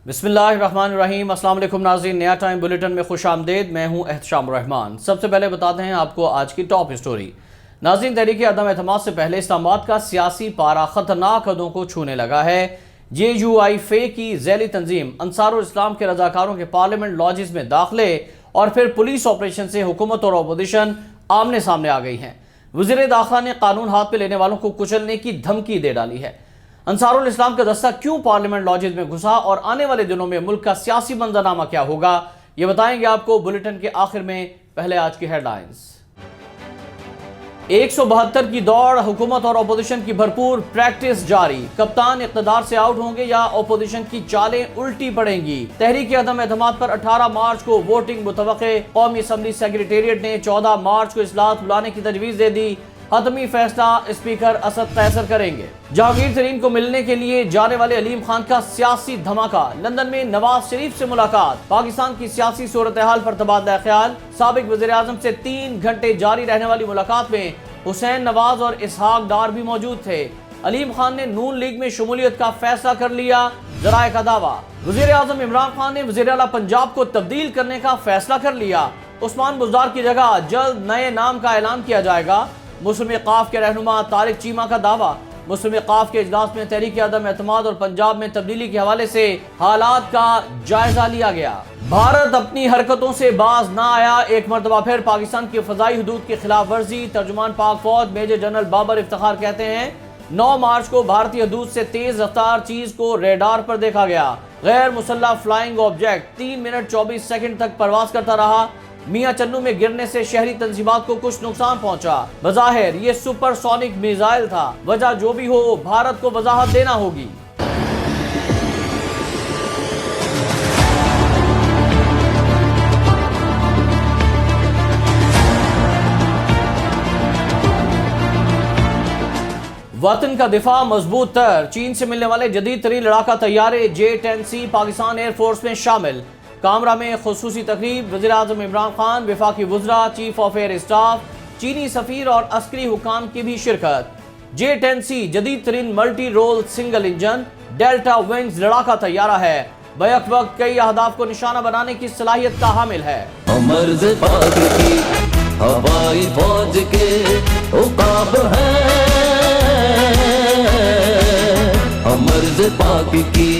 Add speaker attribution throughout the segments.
Speaker 1: बिस्मिल्लाहिर्रहमानिर्रहीम। अस्सलाम वालेकुम नाज़रीन, नया टाइम बुलेटिन में खुश आमदेद। मैं हूं एहतशाम रहमान। सबसे पहले बताते हैं आपको आज की टॉप स्टोरी। नाज़रीन, तहरीक अदम एतमाद से पहले इस्लामाबाद का सियासी पारा खतरनाक हदों को छूने लगा है। JUI फे की ज़ैली तंजीम अंसारुल इस्लाम के रजाकारों के पार्लियामेंट लॉजेस में दाखिले और फिर पुलिस ऑपरेशन से हुकूमत और अपोजिशन आमने सामने आ गई हैं। वज़ीर दाखिला ने कानून हाथ में लेने वालों को कुचलने की धमकी दे डाली है। अंसारुल इस्लाम का दस्ता क्यों पार्लियामेंट लॉजेस में घुसा और आने वाले दिनों में मुल्क का सियासी मंजरनामा क्या होगा, ये बताएंगे आपको बुलेटिन के आखिर में। पहले आज की हेडलाइंस। 172 की दौड़, हुकूमत और अपोजिशन की भरपूर प्रैक्टिस जारी। कप्तान इक़्तिदार से आउट होंगे या अपोजिशन की चालें उल्टी पड़ेंगी। तहरीक अदम एतमाद पर 18 मार्च को वोटिंग मुतवक्के। कौमी असम्बली सेक्रेटेरिएट ने 14 मार्च को इजलास बुलाने की तजवीज़ दे दी। हतमी फैसला स्पीकर असद कैसर करेंगे। जहांगीर तरीन को मिलने के लिए जाने वाले अलीम खान का सियासी धमाका। लंदन में नवाज शरीफ से मुलाकात। पाकिस्तान की सियासी सूरत हाल पर तबादला ख्याल। साबिक वज़ीर आज़म से 3 घंटे जारी रहने वाली मुलाकात में हुसैन नवाज और इसहाक डार भी मौजूद थे। अलीम खान ने नून लीग में शमूलियत का फैसला कर लिया, ज़राए का दावा। वज़ीर आज़म इमरान खान ने वज़ीर आला पंजाब को तब्दील करने का फैसला कर लिया। उस्मान बुज़दार की जगह जल्द नए नाम का ऐलान किया जाएगा। मुस्लिम काफ के रहनुमा तारिक चीमा का दावा। मुस्लिम काफ के इजलास में तहरीक अदम एतमाद और पंजाब में तब्दीली के हवाले से हालात का जायजा लिया गया। भारत अपनी हरकतों से बाज ना आया, एक मरतबा फिर पाकिस्तान की फजाई हदूद की खिलाफ वर्जी। तर्जुमान पाक फौज मेजर जनरल बाबर इफ्तिखार कहते हैं 9 मार्च को भारतीय हदूद से तेज रफ्तार चीज को रेडार पर देखा गया। गैर मुसल्लह फ्लाइंग ऑब्जेक्ट 3 मिनट 24 सेकंड तक परवाज करता रहा। मियां चन्नू में गिरने से शहरी तंजीमात को कुछ नुकसान पहुंचा। बज़ाहिर ये सुपरसोनिक मिसाइल था। वजह जो भी हो, भारत को वजाहत देना होगी। वतन का दिफा मजबूत तर। चीन से मिलने वाले जदीद तरीन लड़ाका तैयारे J-10C पाकिस्तान एयरफोर्स में शामिल। कामरा में खुसूसी तकरीब। वज़ीर आज़म इमरान खान, वफाकी वज़रा, चीफ ऑफ एयर स्टाफ, चीनी सफ़ीर और अस्करी हुकाम की भी शिरकत। J-10C जदीद तरीन multi role single engine delta wings लड़ाका तैयारा है। बैक वक्त कई अहदाफ को निशाना बनाने की सलाहियत का हामिल है।
Speaker 2: मर्ज़ पाक की हवाई फौज के उकाब है। मर्ज़ पाक की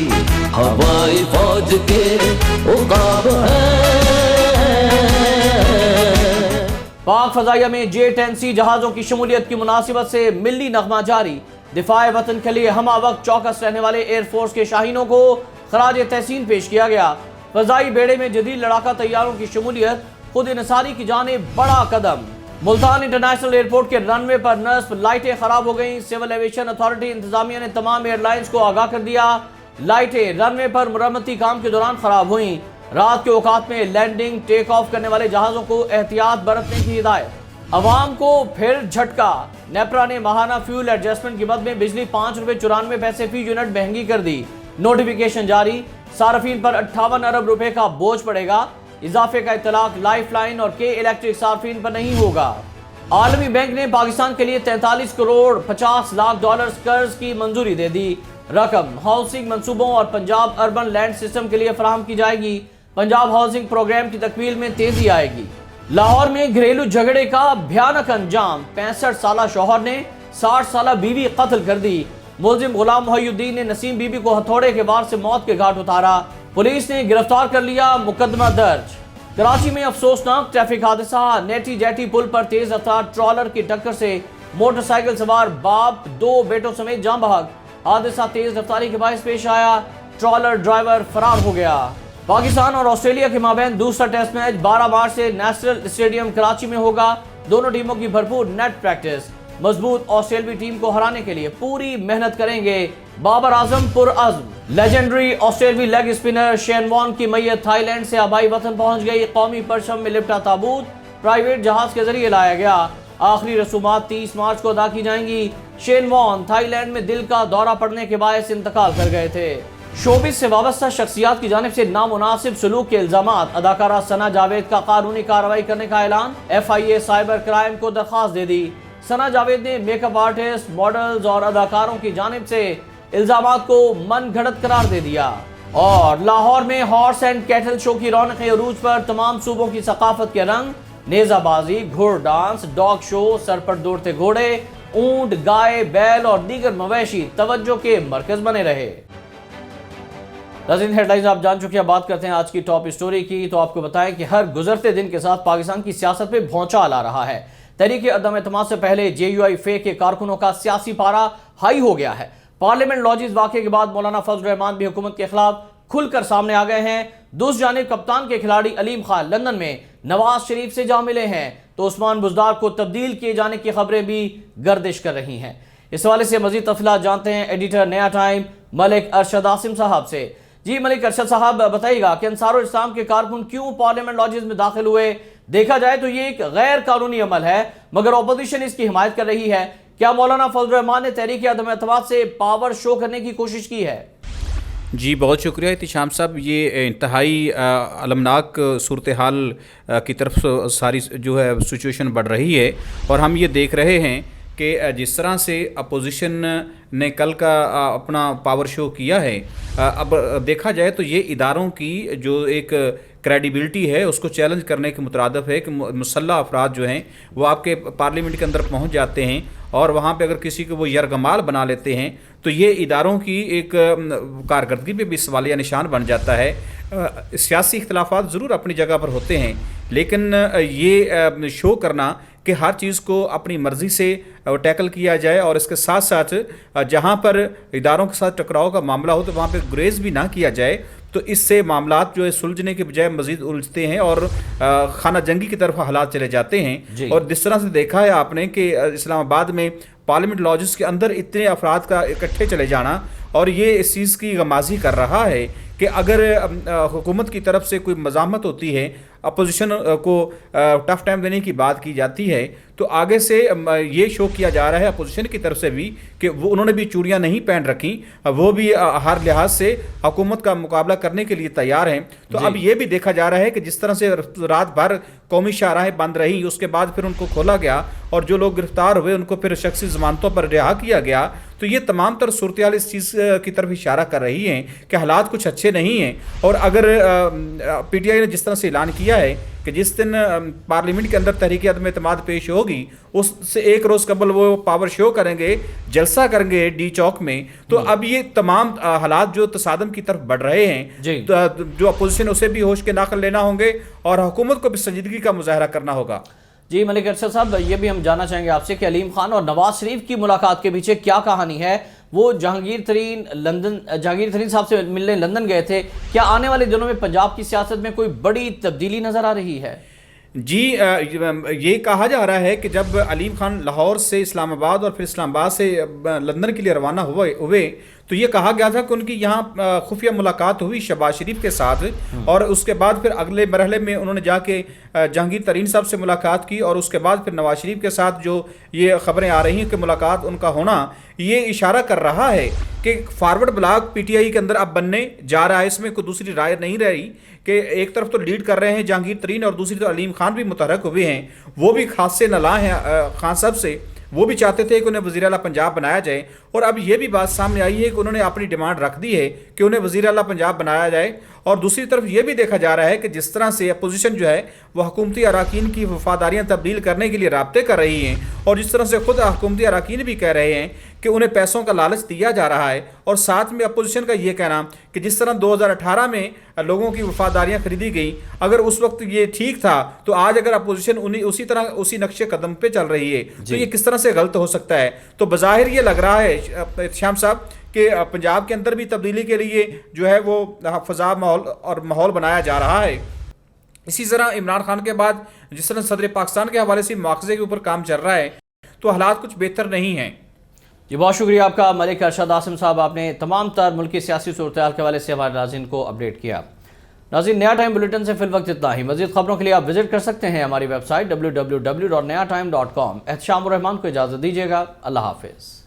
Speaker 2: हवाई फौज के उकाब है।
Speaker 1: पाक फजाइया में J-10C जहाजों की शमूलियत की मुनासिबत से मिल्ली नगमा जारी। दिफाए वतन के लिए हमा वक्त चौकस रहने वाले एयरफोर्स के शाहीनों को खराज तहसीन पेश किया गया। फजाई बेड़े में जदीद लड़ाका तैयारों की शमूलियत खुद इनसारी की जानिब बड़ा कदम। मुल्तान इंटरनेशनल एयरपोर्ट के रनवे पर नस्ब लाइटें खराब हो गईं। सिविल एविएशन अथॉरिटी इंतजामिया ने तमाम एयरलाइंस को आगाह कर दिया। लाइटें रनवे पर मुरम्मती काम के दौरान खराब हुई। रात के औकात में लैंडिंग टेक ऑफ करने वाले जहाजों को एहतियात बरतने की हिदायत। अवाम को फिर झटका। नेपरा ने माहाना फ्यूल एडजस्टमेंट की मद में बिजली 5 रुपए 94 पैसे फी यूनिट महंगी कर दी। नोटिफिकेशन जारी। सार्फिन पर 58 अरब रुपए का बोझ पड़ेगा। इजाफे का इतलाक लाइफ लाइन और के इलेक्ट्रिक सार्फिन पर नहीं होगा। आलमी बैंक ने पाकिस्तान के लिए 43 करोड़ 50 लाख डॉलर कर्ज की मंजूरी दे दी। रकम हाउसिंग मंसूबों और पंजाब अर्बन लैंड सिस्टम के लिए फराहम की जाएगी। पंजाब हाउसिंग प्रोग्राम की तकमील में तेजी आएगी। लाहौर में घरेलू झगड़े का भयानक अंजाम। 65 साला शौहर ने 60 साला बीवी कत्ल कर दी। मुलजिम गुलाम मोहिउद्दीन ने नसीम बीबी को हथौड़े के वार से मौत के घाट उतारा। पुलिस ने गिरफ्तार कर लिया, मुकदमा दर्ज। कराची में अफसोसनाक ट्रैफिक हादसा। नेटी जेटी पुल पर तेज रफ्तार ट्रॉलर की टक्कर से मोटरसाइकिल सवार बाप 2 बेटों समेत जान बहक। हादसा तेज रफ्तारी के बायस पेश आया। ट्रॉलर ड्राइवर फरार हो गया। पाकिस्तान और ऑस्ट्रेलिया के माबैन दूसरा टेस्ट मैच 12 मार्च से नेशनल स्टेडियम कराची में होगा। दोनों टीमों की भरपूर नेट प्रैक्टिस। मजबूत ऑस्ट्रेलियावी टीम को हराने के लिए पूरी मेहनत करेंगे बाबर आजम पुरअज़्म। लेजेंडरी ऑस्ट्रेलियावी लेग स्पिनर शेन वॉन की मैयत थाईलैंड से आबाई वतन पहुंच गई। कौमी परचम में लिपटा ताबूत प्राइवेट जहाज के जरिए लाया गया। आखिरी रसूमात 30 मार्च को अदा की जाएंगी। शेन वॉन थाईलैंड में दिल का दौरा पड़ने के बायस इंतकाल कर गए थे। शोबिस से वाबस्ता शख्सियात की जानिब से नामुनासिब सलूक के इल्जामात। अदाकारा सना जावेद का कानूनी कार्रवाई करने का ऐलान। FIA साइबर क्राइम को दरख्वास्त दे दी। सना जावेद ने मेकअप आर्टिस्ट, मॉडल्स और अदाकारों की जानिब से इल्जामात को मन घड़त करार दे दिया। اور لاہور میں ہارس اینڈ کیٹل شو کی رونق عروج پر تمام صوبوں کی ثقافت کے رنگ، نیزہ بازی، گھوڑ ڈانس، ڈاگ شو، سر پر دوڑتے گھوڑے، اونٹ، گائے، بیل اور دیگر مویشی توجہ کے مرکز بنے رہے۔ ناظرین، ہیڈ لائنز آپ جان چکے ہیں، بات کرتے ہیں آج کی ٹاپ اسٹوری کی۔ تو آپ کو بتائیں کہ ہر گزرتے دن کے ساتھ پاکستان کی سیاست میں بھونچال آ رہا ہے۔ تحریک عدم اعتماد سے پہلے JUI فے کے کارکنوں کا سیاسی پارا ہائی ہو گیا ہے۔ پارلیمنٹ لاجز واقعے کے بعد مولانا فضل الرحمان بھی حکومت کے خلاف کھل کر سامنے آ گئے ہیں۔ دوسری جانب کپتان کے کھلاڑی علیم خان لندن میں نواز شریف سے جا ملے ہیں، تو عثمان بزدار کو تبدیل کیے جانے کی خبریں بھی گردش کر رہی ہیں۔ اس حوالے سے مزید تفصیلات جانتے ہیں ایڈیٹر نیا ٹائم ملک ارشد عاصم صاحب سے۔ جی ملک ارشد صاحب، بتائیے گا کہ انصار الاسلام کے کارکن کیوں پارلیمنٹ لاجز میں داخل ہوئے؟ دیکھا جائے تو یہ ایک غیر قانونی عمل ہے، مگر اپوزیشن اس کی حمایت کر رہی ہے۔ کیا مولانا فضل الرحمان نے تحریک عدم اعتماد سے پاور شو کرنے کی کوشش کی ہے؟
Speaker 3: جی بہت شکریہ احتشام صاحب، یہ انتہائی المناک صورتحال کی طرف ساری جو ہے سچویشن بڑھ رہی ہے، اور ہم یہ دیکھ رہے ہیں کہ جس طرح سے اپوزیشن نے کل کا اپنا پاور شو کیا ہے، اب دیکھا جائے تو یہ اداروں کی جو ایک کریڈیبلٹی ہے اس کو چیلنج کرنے کے مترادف ہے کہ مسلح افراد جو ہیں وہ آپ کے پارلیمنٹ کے اندر پہنچ جاتے ہیں، اور وہاں پہ اگر کسی کو وہ یرغمال بنا لیتے ہیں تو یہ اداروں کی ایک کارکردگی پہ بھی سوالیہ نشان بن جاتا ہے۔ سیاسی اختلافات ضرور اپنی جگہ پر ہوتے ہیں، لیکن یہ شو کرنا کہ ہر چیز کو اپنی مرضی سے ٹیکل کیا جائے، اور اس کے ساتھ ساتھ جہاں پر اداروں کے ساتھ ٹکراؤ کا معاملہ ہو تو وہاں پہ گریز بھی نہ کیا جائے، تو اس سے معاملات جو ہے سلجھنے کے بجائے مزید الجھتے ہیں اور خانہ جنگی کی طرف حالات چلے جاتے ہیں۔ اور جس طرح سے دیکھا ہے آپ نے کہ اسلام آباد میں پارلیمنٹ لاجز کے اندر اتنے افراد کا اکٹھے چلے جانا، اور یہ اس چیز کی غمازی کر رہا ہے کہ اگر حکومت کی طرف سے کوئی مزاحمت ہوتی ہے، اپوزیشن کو ٹف ٹائم دینے کی بات کی جاتی ہے، تو آگے سے یہ شو کیا جا رہا ہے اپوزیشن کی طرف سے بھی کہ وہ انہوں نے بھی چوڑیاں نہیں پہن رکھیں، وہ بھی ہر لحاظ سے حکومت کا مقابلہ کرنے کے لیے تیار ہیں۔ تو اب یہ بھی دیکھا جا رہا ہے کہ جس طرح سے رات بھر قومی شاہراہیں بند رہی، اس کے بعد پھر ان کو کھولا گیا اور جو لوگ گرفتار ہوئے ان کو پھر شخصی ضمانتوں پر رہا کیا گیا، تو یہ تمام تر صورتحال اس چیز کی طرف اشارہ کر رہی ہیں کہ حالات کچھ اچھے نہیں ہیں۔ اور اگر PTI نے جس طرح سے اعلان کیا ہے کہ جس دن پارلیمنٹ کے اندر تحریک عدم اعتماد پیش ہوگی اس سے ایک روز قبل وہ پاور شو کریں گے، جلسہ کریں گے ڈی چوک میں، تو اب یہ تمام حالات جو تصادم کی طرف بڑھ رہے ہیں، جو اپوزیشن اسے بھی ہوش کے ناخن لینا ہوں گے اور حکومت کو بھی سنجیدگی کا مظاہرہ کرنا ہوگا۔ جی
Speaker 1: ملک ارشد صاحب، یہ بھی ہم جاننا چاہیں گے آپ سے کہ علیم خان اور نواز شریف کی ملاقات کے پیچھے کیا کہانی ہے؟ وہ جہانگیر ترین صاحب سے ملنے لندن گئے تھے، کیا آنے والے دنوں میں پنجاب کی سیاست میں کوئی بڑی تبدیلی نظر آ رہی ہے؟
Speaker 3: جی یہ کہا جا رہا ہے کہ جب علیم خان لاہور سے اسلام آباد اور پھر اسلام آباد سے لندن کے لیے روانہ ہوئے تو یہ کہا گیا تھا کہ ان کی یہاں خفیہ ملاقات ہوئی شہباز شریف کے ساتھ، اور اس کے بعد پھر اگلے مرحلے میں انہوں نے جا کے جہانگیر ترین صاحب سے ملاقات کی، اور اس کے بعد پھر نواز شریف کے ساتھ جو یہ خبریں آ رہی ہیں کہ ملاقات ان کا ہونا، یہ اشارہ کر رہا ہے کہ فارورڈ بلاک PTI کے اندر اب بننے جا رہا ہے۔ اس میں کوئی دوسری رائے نہیں رہی کہ ایک طرف تو لیڈ کر رہے ہیں جہانگیر ترین اور دوسری طرف علیم خان بھی متحرک ہوئے ہیں، وہ بھی خاص سے نالاں ہیں خان صاحب سے، وہ بھی چاہتے تھے کہ انہیں وزیر اعلیٰ پنجاب بنایا جائے، اور اب یہ بھی بات سامنے آئی ہے کہ انہوں نے اپنی ڈیمانڈ رکھ دی ہے کہ انہیں وزیر اعلیٰ پنجاب بنایا جائے۔ اور دوسری طرف یہ بھی دیکھا جا رہا ہے کہ جس طرح سے اپوزیشن جو ہے وہ حکومتی اراکین کی وفاداریاں تبدیل کرنے کے لیے رابطے کر رہی ہیں، اور جس طرح سے خود حکومتی اراکین بھی کہہ رہے ہیں کہ انہیں پیسوں کا لالچ دیا جا رہا ہے، اور ساتھ میں اپوزیشن کا یہ کہنا کہ جس طرح 2018 میں لوگوں کی وفاداریاں خریدی گئیں، اگر اس وقت یہ ٹھیک تھا تو آج اگر اپوزیشن اسی نقشے قدم پہ چل رہی ہے تو یہ کس طرح سے غلط ہو سکتا ہے؟ تو بظاہر یہ لگ رہا ہے احتشام صاحب کہ پنجاب کے اندر بھی تبدیلی کے لیے جو ہے وہ فضا ماحول بنایا جا رہا ہے۔ اسی طرح عمران خان کے بعد جس طرح صدر پاکستان کے حوالے سے مواخذے کے اوپر کام چل رہا ہے تو حالات کچھ بہتر نہیں ہیں۔
Speaker 1: جی بہت شکریہ آپ کا ملک ارشد عاصم صاحب، آپ نے تمام تر ملکی سیاسی صورتحال کے حوالے سے ہمارے ناظرین کو اپڈیٹ کیا۔ ناظرین، نیا ٹائم بلیٹن سے فی الوقت اتنا ہی۔ مزید خبروں کے لیے آپ وزٹ کر سکتے ہیں ہماری ویب سائٹ www.nayatime.com۔ احتشام الرحمان کو اجازت دیجیے گا، اللہ حافظ۔